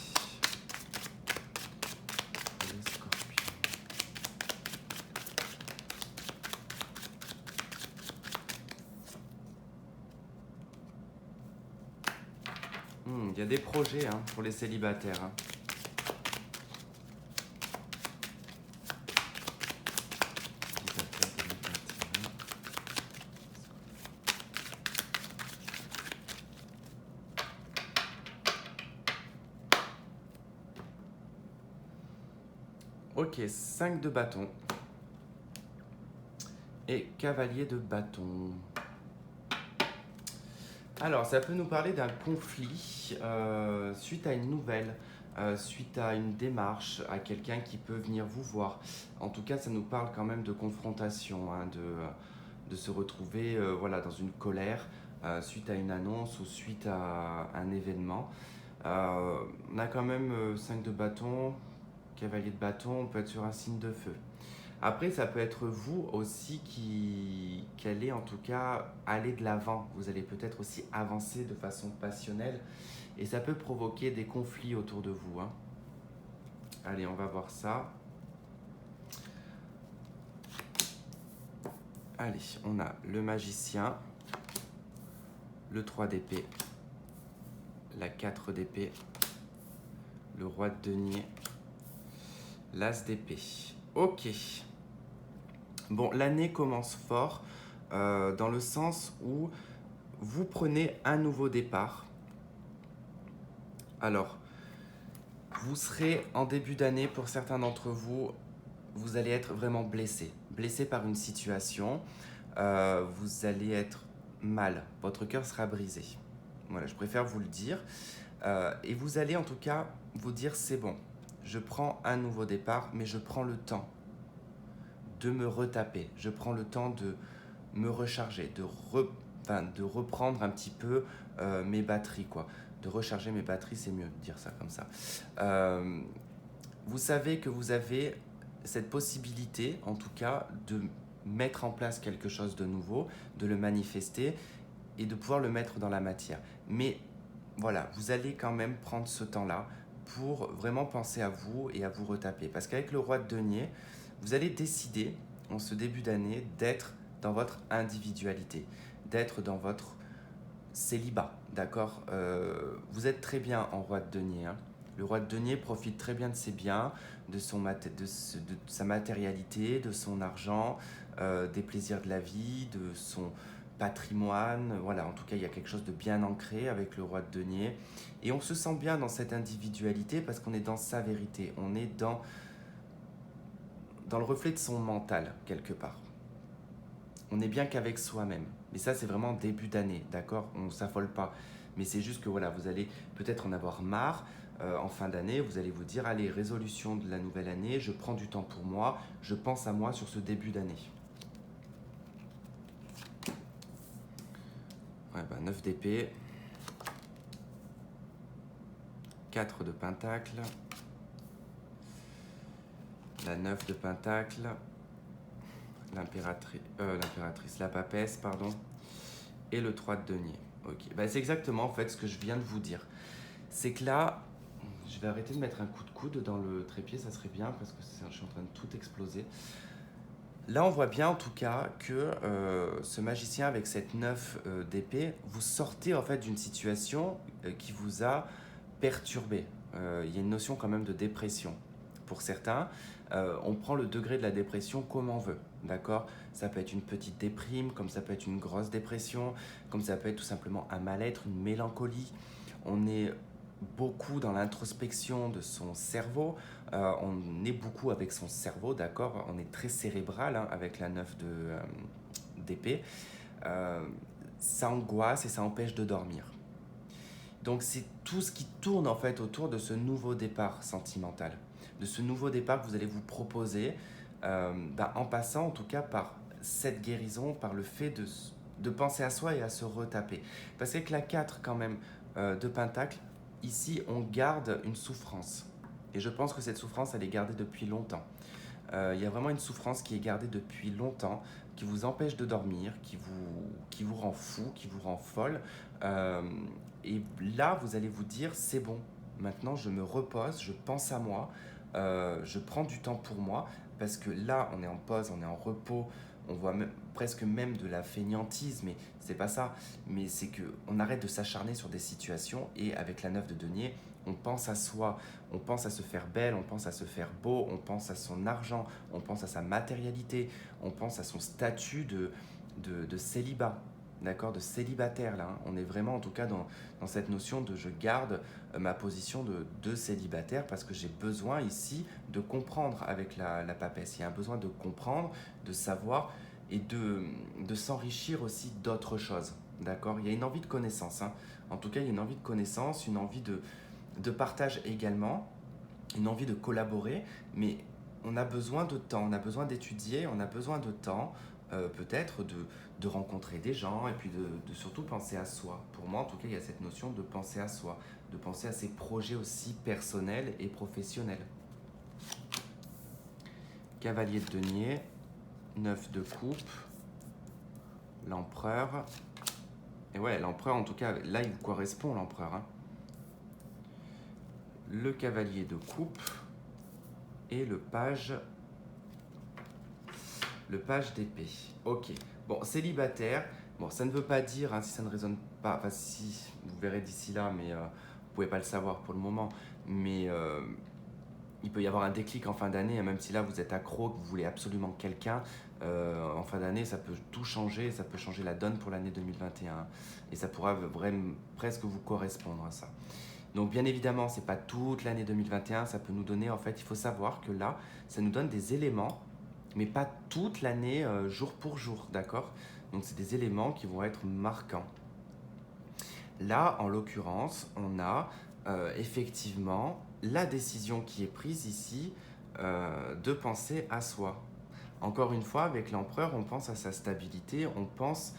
[SPEAKER 1] Il y a des projets hein, pour les célibataires. Hein. Ok, 5 de bâton. Et cavalier de bâton. Alors, ça peut nous parler d'un conflit suite à une nouvelle, suite à une démarche, à quelqu'un qui peut venir vous voir. En tout cas, ça nous parle quand même de confrontation, hein, de se retrouver voilà, dans une colère suite à une annonce ou suite à un événement. On a quand même 5 de bâton, cavalier de bâton, on peut être sur un signe de feu. Après, ça peut être vous aussi qui allez en tout cas aller de l'avant. Vous allez peut-être aussi avancer de façon passionnelle et ça peut provoquer des conflits autour de vous. Hein. Allez, on va voir ça. Allez, on a le magicien, le 3 d'épée, la 4 d'épée, le roi de denier, l'as d'épée. Ok. Bon, l'année commence fort dans le sens où vous prenez un nouveau départ. Alors, vous serez en début d'année, pour certains d'entre vous, vous allez être vraiment blessé. Blessé par une situation, vous allez être mal, votre cœur sera brisé. Voilà, je préfère vous le dire. Et vous allez en tout cas vous dire, c'est bon, je prends un nouveau départ, mais je prends le temps de me retaper. Je prends le temps de me recharger, de reprendre un petit peu mes batteries, quoi. De recharger mes batteries, c'est mieux de dire ça comme ça. Vous savez que vous avez cette possibilité, en tout cas, de mettre en place quelque chose de nouveau, de le manifester et de pouvoir le mettre dans la matière. Mais voilà, vous allez quand même prendre ce temps-là pour vraiment penser à vous et à vous retaper. Parce qu'avec le roi de denier, vous allez décider, en ce début d'année, d'être dans votre individualité, d'être dans votre célibat, d'accord vous êtes très bien en roi de denier. Hein. Le roi de denier profite très bien de ses biens, de sa matérialité, de son argent, des plaisirs de la vie, de son patrimoine. Voilà, en tout cas, il y a quelque chose de bien ancré avec le roi de denier. Et on se sent bien dans cette individualité parce qu'on est dans sa vérité. On est dans le reflet de son mental, quelque part. On n'est bien qu'avec soi-même. Mais ça, c'est vraiment début d'année, d'accord? On ne s'affole pas. Mais c'est juste que voilà, vous allez peut-être en avoir marre en fin d'année. Vous allez vous dire, allez, résolution de la nouvelle année, je prends du temps pour moi, je pense à moi sur ce début d'année. Ouais, 9 d'épée, 4 de pentacle, la 9 de pentacle, l'impératrice, la papesse, pardon, et le 3 de denier. Ok, c'est exactement en fait ce que je viens de vous dire. C'est que là, je vais arrêter de mettre un coup de coude dans le trépied, ça serait bien parce que je suis en train de tout exploser. Là, on voit bien en tout cas que ce magicien avec cette 9 d'épée, vous sortez en fait d'une situation qui vous a perturbé. Il y a une notion quand même de dépression. Pour certains, on prend le degré de la dépression comme on veut, d'accord? Ça peut être une petite déprime, comme ça peut être une grosse dépression, comme ça peut être tout simplement un mal-être, une mélancolie. On est beaucoup dans l'introspection de son cerveau, on est beaucoup avec son cerveau, d'accord? On est très cérébral hein, avec la 9 d'épée. Ça angoisse et ça empêche de dormir. Donc c'est tout ce qui tourne en fait autour de ce nouveau départ sentimental, de ce nouveau départ que vous allez vous proposer en passant en tout cas par cette guérison, par le fait de penser à soi et à se retaper. Parce qu'avec la 4 quand même de pentacle, ici on garde une souffrance. Et je pense que cette souffrance elle est gardée depuis longtemps. Il y a vraiment une souffrance qui est gardée depuis longtemps, qui vous empêche de dormir, qui vous rend fou, qui vous rend folle. Et là, vous allez vous dire, c'est bon, maintenant je me repose, je pense à moi, je prends du temps pour moi, parce que là, on est en pause, on est en repos, on voit presque même de la fainéantise, mais c'est pas ça. Mais c'est qu'on arrête de s'acharner sur des situations et avec la 9 de denier, on pense à soi, on pense à se faire belle, on pense à se faire beau, on pense à son argent, on pense à sa matérialité, on pense à son statut de célibat, d'accord, de célibataire là. Hein. On est vraiment en tout cas dans cette notion de je garde ma position de célibataire parce que j'ai besoin ici de comprendre avec la papesse. Il y a un besoin de comprendre, de savoir et de s'enrichir aussi d'autres choses, d'accord. Il y a une envie de connaissance, hein. En tout cas il y a une envie de connaissance, une envie de partage également, une envie de collaborer, mais on a besoin de temps, on a besoin d'étudier, on a besoin de temps, peut-être de rencontrer des gens et puis de surtout penser à soi. Pour moi, en tout cas, il y a cette notion de penser à soi, de penser à ses projets aussi personnels et professionnels. Cavalier de denier, 9 de coupe, l'empereur. Et ouais, l'empereur, en tout cas, là, il vous correspond, l'empereur. Hein. Le cavalier de coupe et le page d'épée. Ok. Bon, célibataire. Bon, ça ne veut pas dire, hein, si ça ne résonne pas, enfin si, vous verrez d'ici là, mais vous pouvez pas le savoir pour le moment, mais il peut y avoir un déclic en fin d'année, même si là vous êtes accro, que vous voulez absolument quelqu'un, en fin d'année ça peut tout changer, ça peut changer la donne pour l'année 2021, et ça pourra vraiment presque vous correspondre à ça. Donc bien évidemment, c'est pas toute l'année 2021, ça peut nous donner, en fait, il faut savoir que là, ça nous donne des éléments, mais pas toute l'année, jour pour jour, d'accord? Donc c'est des éléments qui vont être marquants. Là, en l'occurrence, on a effectivement la décision qui est prise ici de penser à soi. Encore une fois, avec l'empereur, on pense à sa stabilité, on pense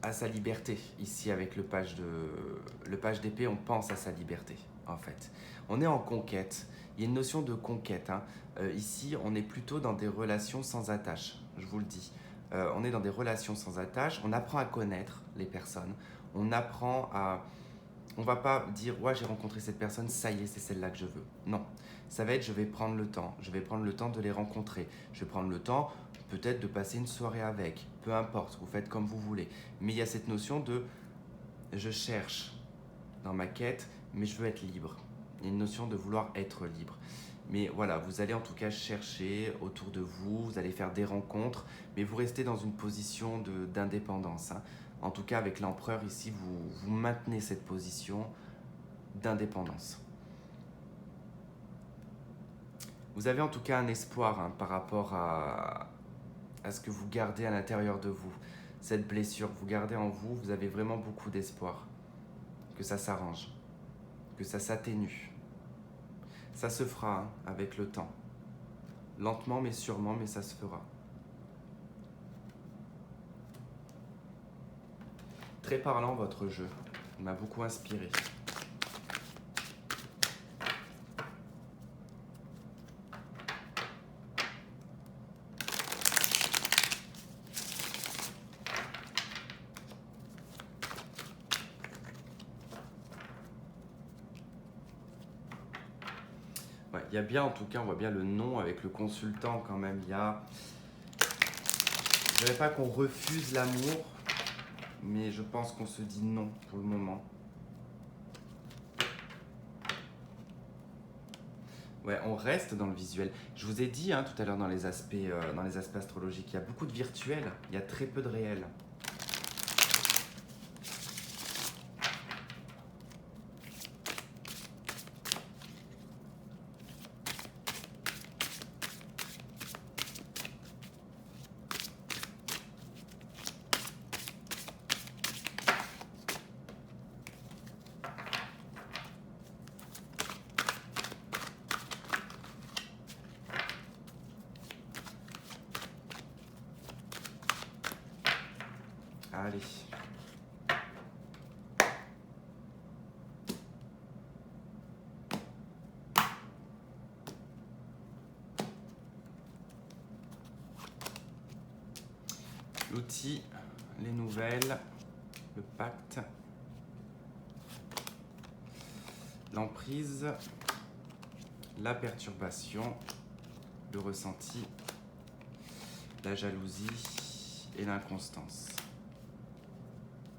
[SPEAKER 1] à sa liberté. Ici, avec le page d'épée, on pense à sa liberté, en fait. On est en conquête. Il y a une notion de conquête. Hein. Ici, on est plutôt dans des relations sans attache, je vous le dis. On est dans des relations sans attache. On apprend à connaître les personnes. On apprend à... On va pas dire, ouais, j'ai rencontré cette personne, ça y est, c'est celle-là que je veux. Non. Ça va être, je vais prendre le temps. Je vais prendre le temps de les rencontrer. Je vais prendre le temps peut-être de passer une soirée avec, peu importe, vous faites comme vous voulez. Mais il y a cette notion de je cherche dans ma quête, mais je veux être libre. Il y a une notion de vouloir être libre. Mais voilà, vous allez en tout cas chercher autour de vous, vous allez faire des rencontres, mais vous restez dans une position d'indépendance. Hein. En tout cas, avec l'empereur ici, vous maintenez cette position d'indépendance. Vous avez en tout cas un espoir, hein, par rapport à ce que vous gardez à l'intérieur de vous. Cette blessure que vous gardez en vous, vous avez vraiment beaucoup d'espoir que ça s'arrange, que ça s'atténue. Ça se fera, hein, avec le temps. Lentement mais sûrement, mais ça se fera. Très parlant votre jeu, il m'a beaucoup inspiré. Ouais, il y a bien, en tout cas, on voit bien le non avec le consultant quand même. Il y a... Je dirais pas qu'on refuse l'amour, mais je pense qu'on se dit non pour le moment. Ouais, on reste dans le visuel. Je vous ai dit, hein, tout à l'heure dans les aspects astrologiques, il y a beaucoup de virtuel, il y a très peu de réel. Allez. L'outil, les nouvelles, le pacte, l'emprise, la perturbation le ressenti, la jalousie et l'inconstance.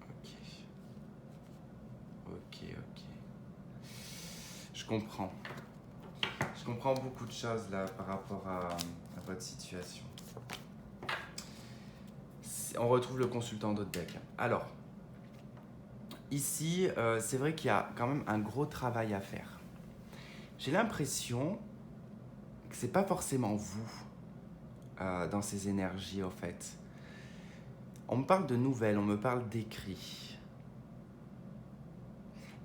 [SPEAKER 1] Ok. Ok, ok. Je comprends. Je comprends beaucoup de choses là par rapport à votre situation. On retrouve le consultant d'autres decks. Alors, ici, c'est vrai qu'il y a quand même un gros travail à faire. J'ai l'impression que c'est pas forcément vous dans ces énergies, au fait. On me parle de nouvelles, on me parle d'écrits.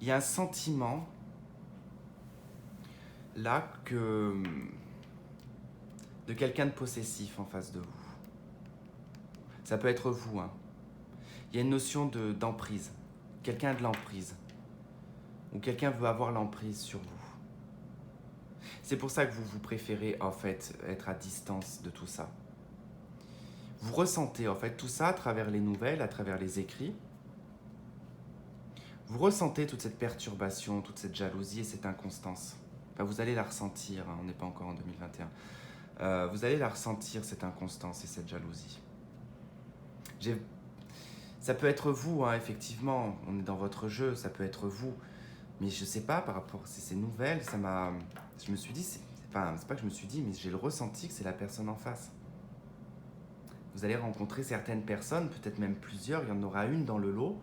[SPEAKER 1] Il y a un sentiment là de quelqu'un de possessif en face de vous. Ça peut être vous, hein. Il y a une notion d'emprise. Quelqu'un a de l'emprise. Ou quelqu'un veut avoir l'emprise sur vous. C'est pour ça que vous préférez en fait être à distance de tout ça. Vous ressentez en fait tout ça à travers les nouvelles, à travers les écrits. Vous ressentez toute cette perturbation, toute cette jalousie et cette inconstance. Enfin, vous allez la ressentir, hein, on n'est pas encore en 2021. Vous allez la ressentir, cette inconstance et cette jalousie. Ça peut être vous, hein, effectivement, on est dans votre jeu, ça peut être vous. Mais je sais pas, par rapport à ces nouvelles, je me suis dit, c'est pas que je me suis dit, mais j'ai le ressenti que c'est la personne en face. Vous allez rencontrer certaines personnes, peut-être même plusieurs, il y en aura une dans le lot,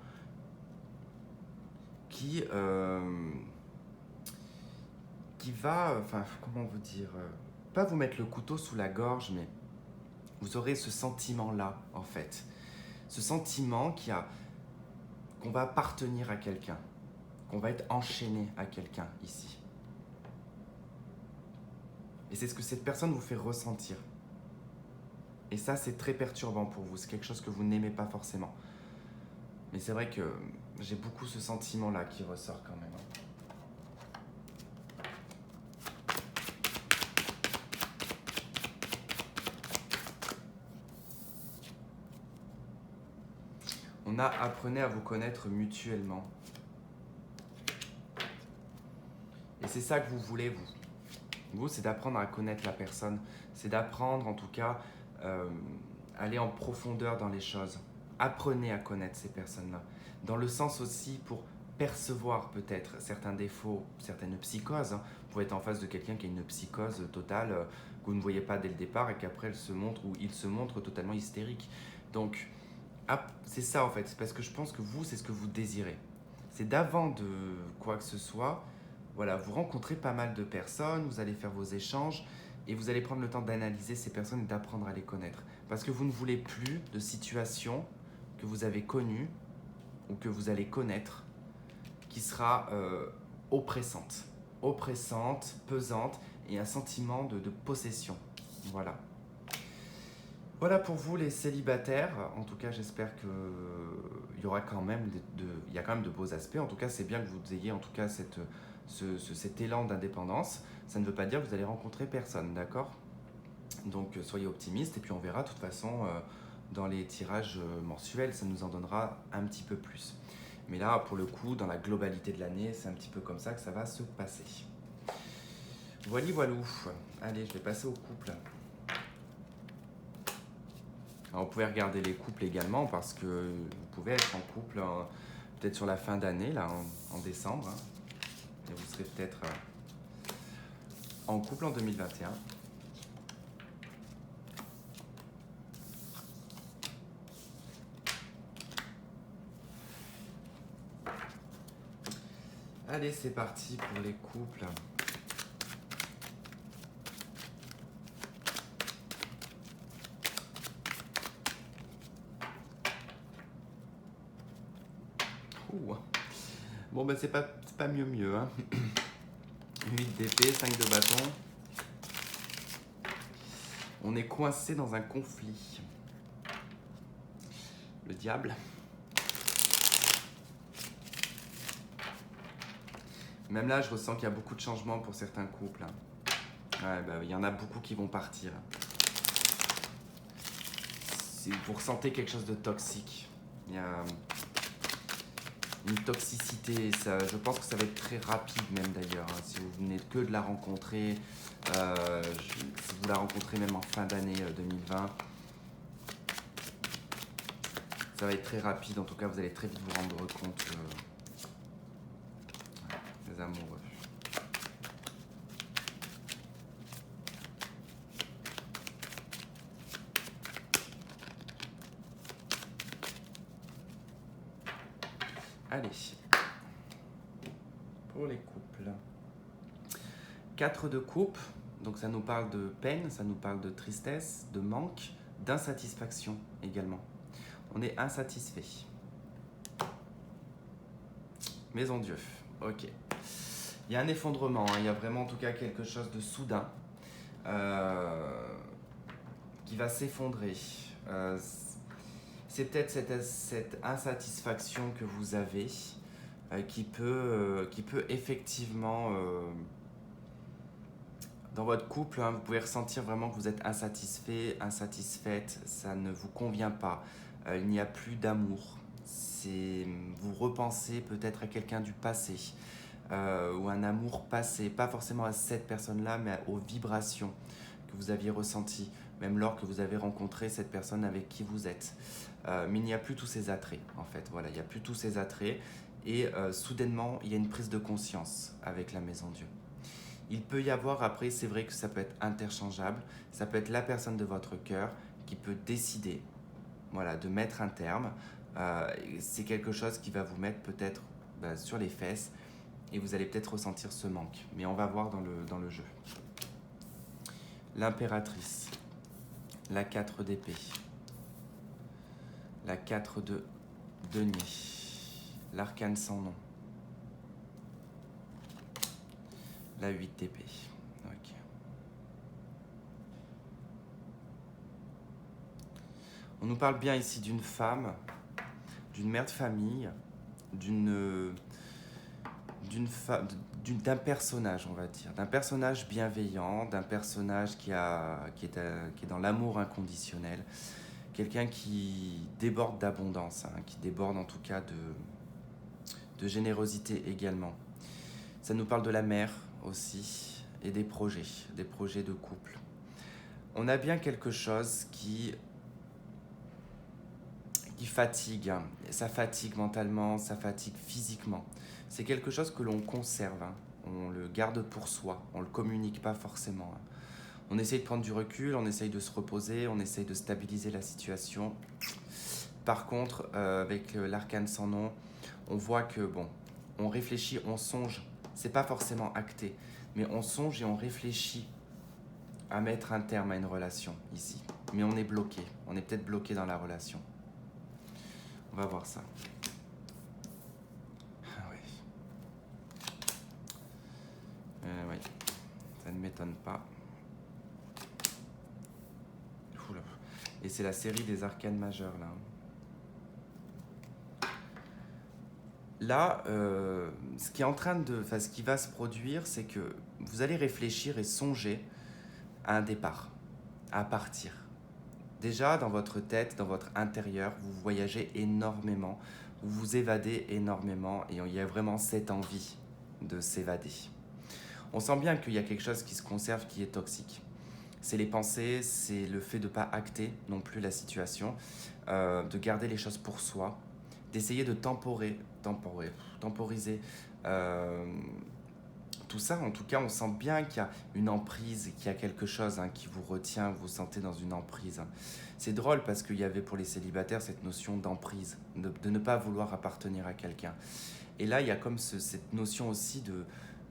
[SPEAKER 1] qui va, comment vous dire, pas vous mettre le couteau sous la gorge, mais vous aurez ce sentiment-là, en fait. Ce sentiment qu'on va appartenir à quelqu'un, qu'on va être enchaîné à quelqu'un ici. Et c'est ce que cette personne vous fait ressentir. Et ça, c'est très perturbant pour vous. C'est quelque chose que vous n'aimez pas forcément. Mais c'est vrai que j'ai beaucoup ce sentiment-là qui ressort quand même. On a apprenez à vous connaître mutuellement. Et c'est ça que vous voulez, vous. Vous, c'est d'apprendre à connaître la personne. C'est d'apprendre, en tout cas, aller en profondeur dans les choses. Apprenez à connaître ces personnes-là. Dans le sens aussi pour percevoir peut-être certains défauts, certaines psychoses. Vous pouvez être en face de quelqu'un qui a une psychose totale que vous ne voyez pas dès le départ et qu'après elle se montre ou il se montre totalement hystérique. Donc, c'est ça en fait. C'est parce que je pense que vous, c'est ce que vous désirez. C'est d'avant de quoi que ce soit, voilà, vous rencontrez pas mal de personnes, vous allez faire vos échanges et vous allez prendre le temps d'analyser ces personnes et d'apprendre à les connaître. Parce que vous ne voulez plus de situations que vous avez connues ou que vous allez connaître qui sera oppressante, pesante et un sentiment de possession. Voilà. Voilà pour vous les célibataires. En tout cas, j'espère qu'il y aura quand même il y a quand même de beaux aspects. En tout cas, c'est bien que vous ayez en tout cas cet élan d'indépendance. Ça ne veut pas dire que vous allez rencontrer personne, d'accord ? Donc soyez optimistes et puis on verra de toute façon dans les tirages mensuels, ça nous en donnera un petit peu plus. Mais là, pour le coup, dans la globalité de l'année, c'est un petit peu comme ça que ça va se passer. Voilou. Allez, je vais passer au couple. Alors, vous pouvez regarder les couples également parce que vous pouvez être en couple peut-être sur la fin d'année, là, en décembre. Hein, et vous serez peut-être en couple en 2021. Allez, c'est parti pour les couples. Bon, ben c'est pas mieux, hein. 8 d'épée, 5 de bâton. On est coincé dans un conflit. Le diable. Même là, je ressens qu'il y a beaucoup de changements pour certains couples. Ouais, bah, il y en a beaucoup qui vont partir. Si vous ressentez quelque chose de toxique, il y a une toxicité. Ça, je pense que ça va être très rapide même d'ailleurs, hein. Si vous venez que de la rencontrer, si vous la rencontrez même en fin d'année 2020, ça va être très rapide. En tout cas, vous allez très vite vous rendre compte, les amoureux. Allez, pour les couples. 4 de coupe, donc ça nous parle de peine, ça nous parle de tristesse, de manque, d'insatisfaction également. On est insatisfait. Maison Dieu, ok. Il y a un effondrement, hein. Il y a vraiment en tout cas quelque chose de soudain qui va s'effondrer. C'est peut-être cette insatisfaction que vous avez qui peut effectivement, dans votre couple, hein, vous pouvez ressentir vraiment que vous êtes insatisfait, insatisfaite, ça ne vous convient pas, il n'y a plus d'amour. Vous repensez peut-être à quelqu'un du passé ou un amour passé, pas forcément à cette personne-là, mais aux vibrations que vous aviez ressenties, même lors que vous avez rencontré cette personne avec qui vous êtes. Mais il n'y a plus tous ces attraits, en fait. Voilà, il n'y a plus tous ces attraits. Et soudainement, il y a une prise de conscience avec la Maison Dieu. Il peut y avoir, après, c'est vrai que ça peut être interchangeable, ça peut être la personne de votre cœur qui peut décider, voilà, de mettre un terme. C'est quelque chose qui va vous mettre peut-être sur les fesses et vous allez peut-être ressentir ce manque. Mais on va voir dans le jeu. L'impératrice, la 4 d'épée, la 4 de denier, l'arcane sans nom, la 8 d'épée. Ok. On nous parle bien ici d'une femme, d'une mère de famille, d'un personnage, on va dire, d'un personnage bienveillant, d'un personnage qui est dans l'amour inconditionnel, quelqu'un qui déborde d'abondance, hein, qui déborde en tout cas de générosité également. Ça nous parle de la mère aussi et des projets de couple. On a bien quelque chose qui fatigue, hein. Ça fatigue mentalement, ça fatigue physiquement. C'est quelque chose que l'on conserve, hein. On le garde pour soi, on ne le communique pas forcément, hein. On essaye de prendre du recul, on essaye de se reposer, on essaye de stabiliser la situation. Par contre, avec l'arcane sans nom, on voit que, bon, on réfléchit, on songe, c'est pas forcément acté, mais on songe et on réfléchit à mettre un terme à une relation ici. Mais on est bloqué, on est peut-être bloqué dans la relation. On va voir ça. Ah oui. Oui, ça ne m'étonne pas. Oula. Et c'est la série des arcanes majeures là. Là, ce qui va se produire, c'est que vous allez réfléchir et songer à un départ, à partir. Déjà, dans votre tête, dans votre intérieur, vous voyagez énormément, vous vous évadez énormément et il y a vraiment cette envie de s'évader. On sent bien qu'il y a quelque chose qui se conserve qui est toxique. C'est les pensées, c'est le fait de ne pas acter non plus la situation, de garder les choses pour soi, d'essayer de temporiser tout ça. En tout cas, on sent bien qu'il y a une emprise, qu'il y a quelque chose qui vous retient, vous vous sentez dans une emprise. C'est drôle parce qu'il y avait pour les célibataires cette notion d'emprise, de ne pas vouloir appartenir à quelqu'un. Et là, il y a comme cette notion aussi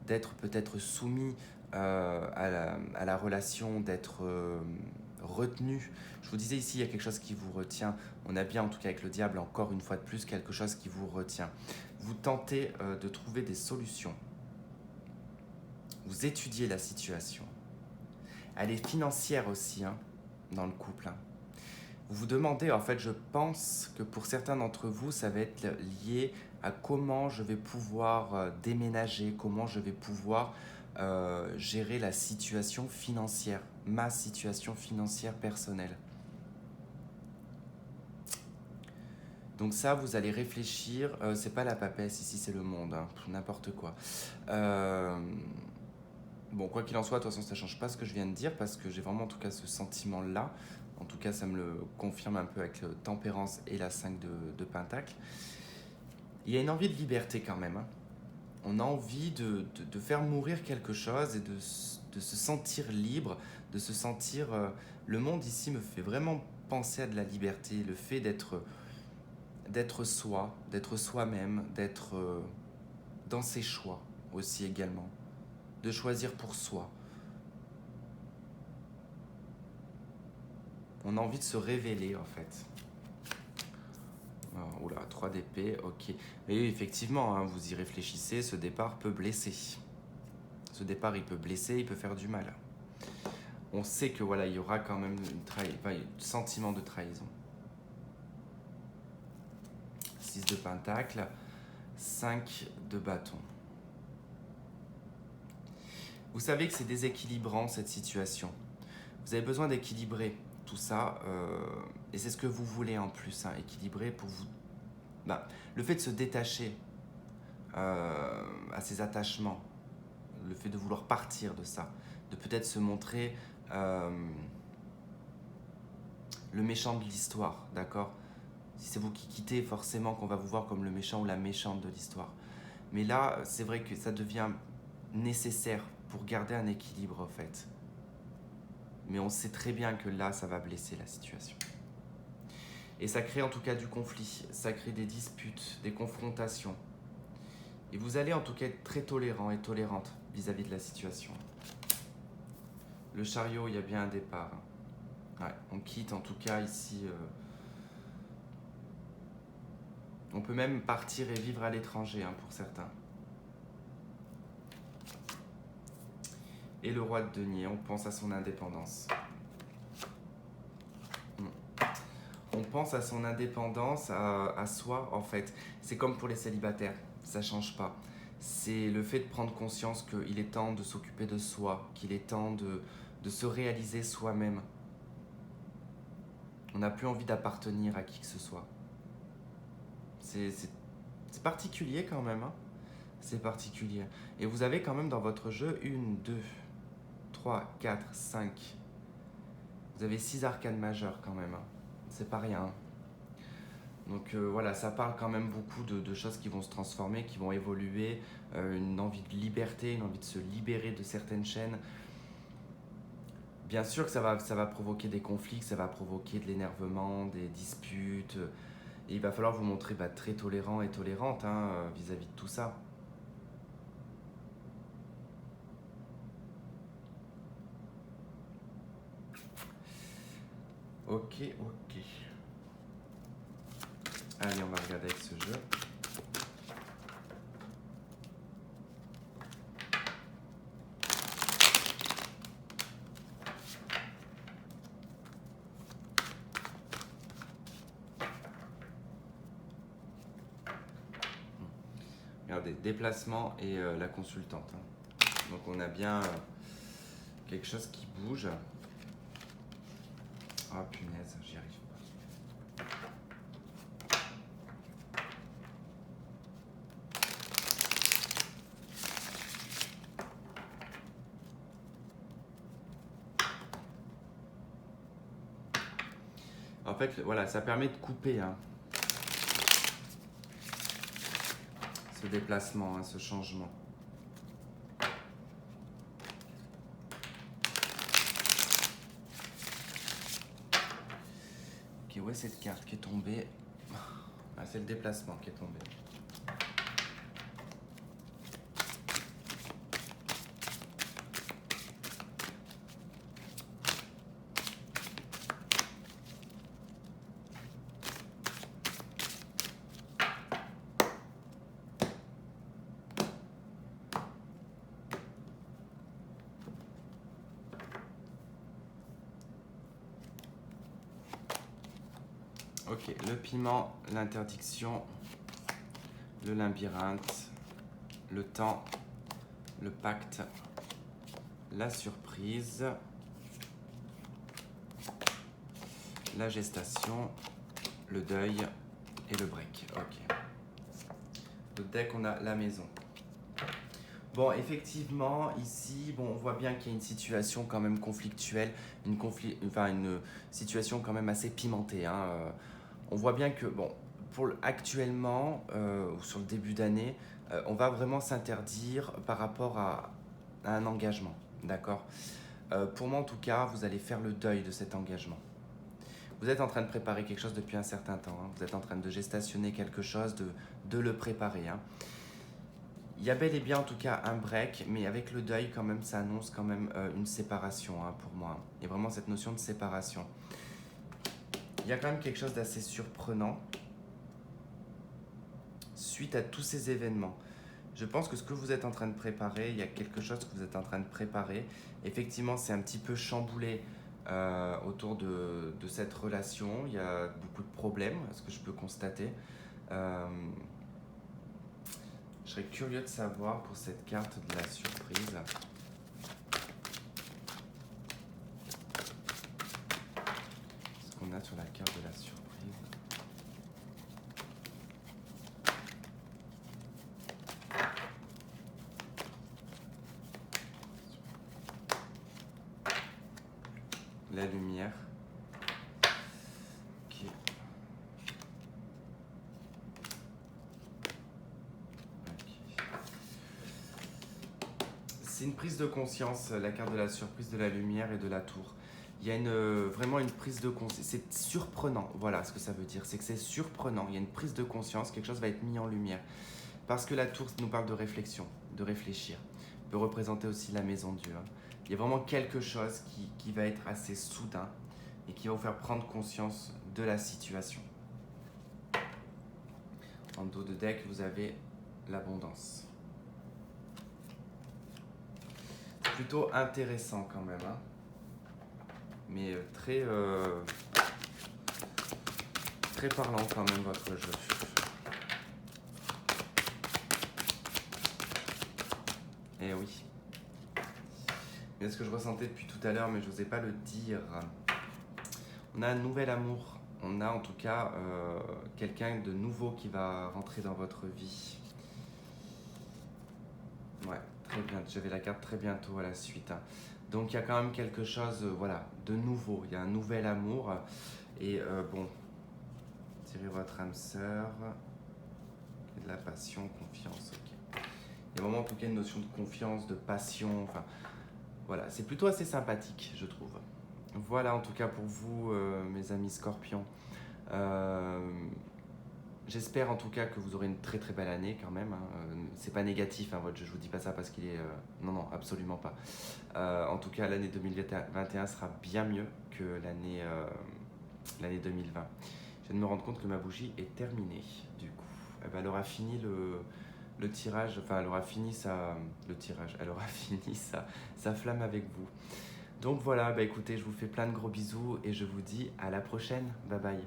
[SPEAKER 1] d'être peut-être soumis à la relation, d'être retenu. Je vous disais ici, il y a quelque chose qui vous retient. On a bien, en tout cas avec le diable, encore une fois de plus, quelque chose qui vous retient. Vous tentez de trouver des solutions. Vous étudiez la situation. Elle est financière aussi, hein, dans le couple. Hein. Vous vous demandez, en fait, je pense que pour certains d'entre vous, ça va être lié à comment je vais pouvoir déménager, comment je vais pouvoir gérer la situation financière, ma situation financière personnelle. Donc ça, vous allez réfléchir. C'est pas la papesse, ici c'est le monde, hein, n'importe quoi. Bon, quoi qu'il en soit, de toute façon, ça change pas ce que je viens de dire parce que j'ai vraiment en tout cas ce sentiment-là. En tout cas, ça me le confirme un peu avec le tempérance et la 5 de Pentacle. Il y a une envie de liberté quand même, hein. On a envie de faire mourir quelque chose et de se sentir libre, de se sentir... le monde ici me fait vraiment penser à de la liberté, le fait d'être soi, d'être soi-même, d'être dans ses choix aussi également, de choisir pour soi. On a envie de se révéler en fait. Oh, oula, 3 d'épée, ok. Et oui, effectivement, hein, vous y réfléchissez, ce départ peut blesser. Ce départ, il peut blesser, il peut faire du mal. On sait que voilà, il y aura quand même un sentiment de trahison. 6 de pentacle, 5 de bâton. Vous savez que c'est déséquilibrant cette situation. Vous avez besoin d'équilibrer tout ça, et c'est ce que vous voulez en plus, hein, équilibrer pour vous... le fait de se détacher à ces attachements, le fait de vouloir partir de ça, de peut-être se montrer le méchant de l'histoire, d'accord? Si c'est vous qui quittez, forcément qu'on va vous voir comme le méchant ou la méchante de l'histoire. Mais là, c'est vrai que ça devient nécessaire pour garder un équilibre, en fait. Mais on sait très bien que là, ça va blesser la situation. Et ça crée en tout cas du conflit, ça crée des disputes, des confrontations. Et vous allez en tout cas être très tolérant et tolérante vis-à-vis de la situation. Le chariot, il y a bien un départ. Ouais, on quitte en tout cas ici... on peut même partir et vivre à l'étranger, hein, pour certains. Et le roi de denier, on pense à son indépendance. On pense à son indépendance, à soi en fait. C'est comme pour les célibataires, ça ne change pas. C'est le fait de prendre conscience qu'il est temps de s'occuper de soi, qu'il est temps de se réaliser soi-même. On n'a plus envie d'appartenir à qui que ce soit. C'est particulier quand même, hein. C'est particulier. Et vous avez quand même dans votre jeu 1, 2, 3, 4, 5. Vous avez 6 arcanes majeures quand même, hein. C'est pas rien. Donc voilà, ça parle quand même beaucoup de choses qui vont se transformer, qui vont évoluer, une envie de liberté, une envie de se libérer de certaines chaînes. Bien sûr que ça va provoquer des conflits, que ça va provoquer de l'énervement, des disputes. Et il va falloir vous montrer très tolérant et tolérante, hein, vis-à-vis de tout ça. Ok. Allez, on va regarder avec ce jeu. Regardez, déplacement et la consultante, hein. Donc on a bien quelque chose qui bouge. Ah punaise, j'y arrive pas. En fait, voilà, ça permet de couper, hein, ce déplacement, hein, ce changement. Ok, où est cette carte qui est tombée? Ah, c'est le déplacement qui est tombé. Ok, le piment, l'interdiction, le labyrinthe, le temps, le pacte, la surprise, la gestation, le deuil Et le break, ok. Le deck, on a la maison. Bon, effectivement, ici, bon, on voit bien qu'il y a une situation quand même conflictuelle, une situation quand même assez pimentée, hein. On voit bien que, bon, actuellement, ou sur le début d'année, on va vraiment s'interdire par rapport à un engagement, d'accord? Pour moi, en tout cas, vous allez faire le deuil de cet engagement. Vous êtes en train de préparer quelque chose depuis un certain temps, hein. Vous êtes en train de gestationner quelque chose, de le préparer, hein. Il y a bel et bien en tout cas un break, mais avec le deuil quand même, ça annonce quand même une séparation, hein, pour moi. Il y a vraiment cette notion de séparation. Il y a quand même quelque chose d'assez surprenant suite à tous ces événements. Je pense que ce que vous êtes en train de préparer, il y a quelque chose que vous êtes en train de préparer. Effectivement, c'est un petit peu chamboulé autour de cette relation. Il y a beaucoup de problèmes, ce que je peux constater. Je serais curieux de savoir pour cette carte de la surprise. Ce qu'on a sur la carte de la surprise. La lumière. Ok. C'est une prise de conscience, la carte de la surprise, de la lumière et de la tour. Il y a vraiment une prise de conscience. C'est surprenant, voilà ce que ça veut dire. C'est que c'est surprenant. Il y a une prise de conscience, quelque chose va être mis en lumière. Parce que la tour nous parle de réflexion, de réfléchir. Peut représenter aussi la maison de Dieu, hein. Il y a vraiment quelque chose qui va être assez soudain et qui va vous faire prendre conscience de la situation. En dos de deck, vous avez l'abondance. Plutôt intéressant quand même, hein. Mais très parlant quand même votre jeu. Eh oui. C'est ce que je ressentais depuis tout à l'heure, mais je n'osais pas le dire. On a un nouvel amour. On a en tout cas quelqu'un de nouveau qui va rentrer dans votre vie. Ouais, très bien. J'avais la carte très bientôt à la suite, hein. Donc il y a quand même quelque chose, voilà, de nouveau. Il y a un nouvel amour. Et bon, tirez votre âme sœur. De la passion, confiance, ok. Il y a vraiment en tout cas une notion de confiance, de passion. Enfin, voilà, c'est plutôt assez sympathique, je trouve. Voilà en tout cas pour vous, mes amis scorpions. J'espère en tout cas que vous aurez une très très belle année quand même, hein. C'est pas négatif, hein, votre jeu, je vous dis pas ça parce qu'il est... non, non, absolument pas. En tout cas, l'année 2021 sera bien mieux que l'année 2020. Je viens de me rendre compte que ma bougie est terminée, du coup. Eh ben, elle aura fini le tirage, enfin elle aura fini elle aura fini sa flamme avec vous. Donc voilà, bah écoutez, je vous fais plein de gros bisous et je vous dis à la prochaine. Bye bye.